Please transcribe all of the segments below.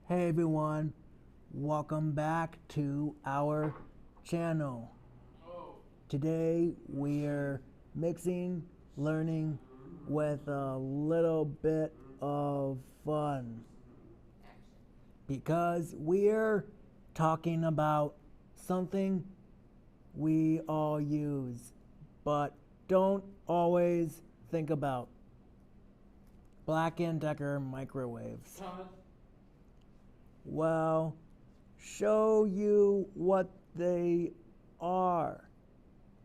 Hey everyone, welcome back to our channel. Today we're mixing learning with a little bit of fun because we're talking about something we all use but don't always think about. Black & Decker microwaves. Well, show you what they are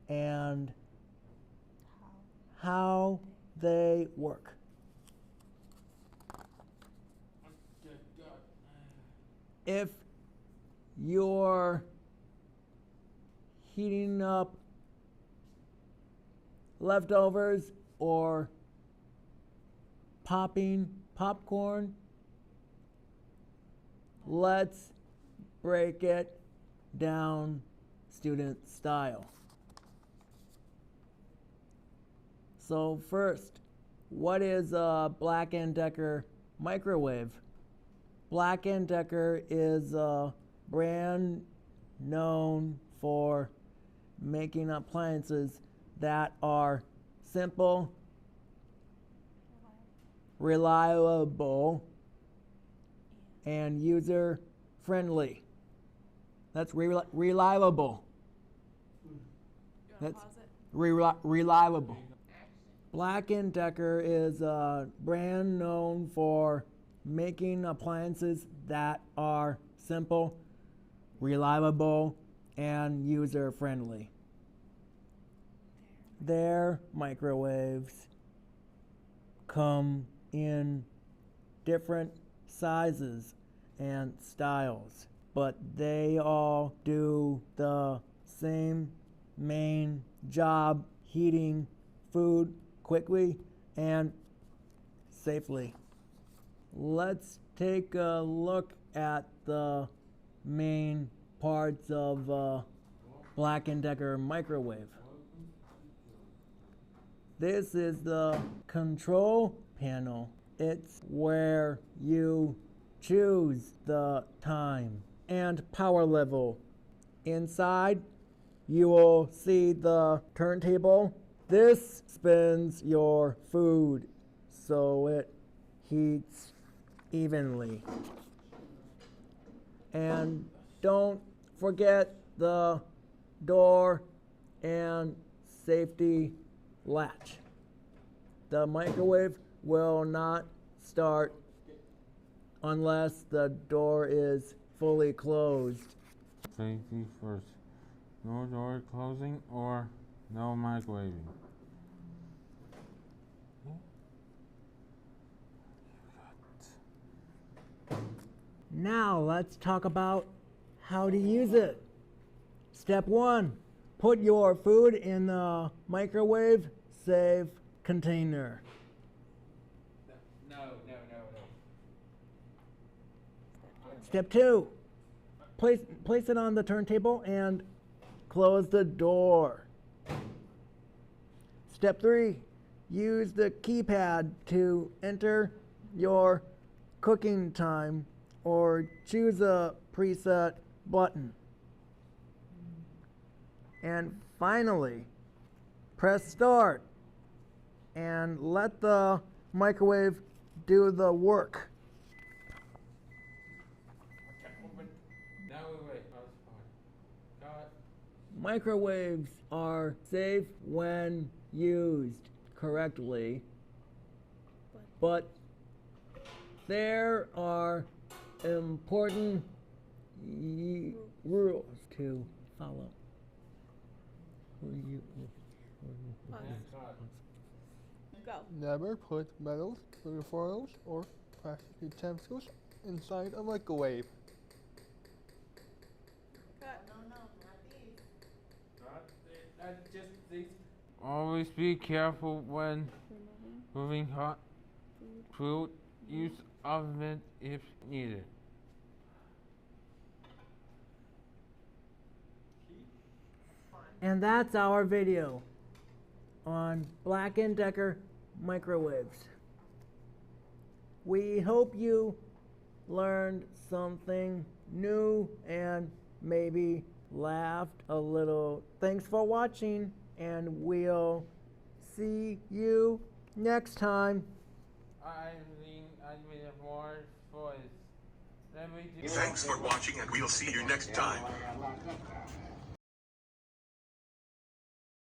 and how they work. If you're heating up leftovers or popping popcorn, let's break it down student style. So first, what is a Black & Decker microwave? Black & Decker is a brand known for making appliances that are simple, reliable, and user-friendly. That's reliable. That's reliable. Black & Decker is a brand known for making appliances that are simple, reliable, and user-friendly. Their microwaves come in different sizes and styles, but they all do the same main job: heating food quickly and safely. Let's take a look at the main parts of a Black & Decker microwave. This is the control panel. It's where you choose the time and power level. Inside, you will see the turntable. This spins your food so it heats evenly. And don't forget the door and safety latch. The microwave will not start unless the door is fully closed. Safety first. No door closing or no microwaving. Now let's talk about how to use it. Step 1. Put your food in the microwave safe container. No. Step 2. Place it on the turntable and close the door. Step 3. Use the keypad to enter your cooking time or choose a preset button. And finally, press start and let the microwave do the work. Microwaves are safe when used correctly, but there are important rules to follow. Go. Never put metals, foils, or plastic utensils inside a microwave. Cut. Not just these. Always be careful when moving hot food. Use oven if needed. And that's our video on Black & Decker microwaves. We hope you learned something new and maybe laughed a little. Thanks for watching, and we'll see you next time. I will have more voice. Thanks for watching, and we'll see you next time.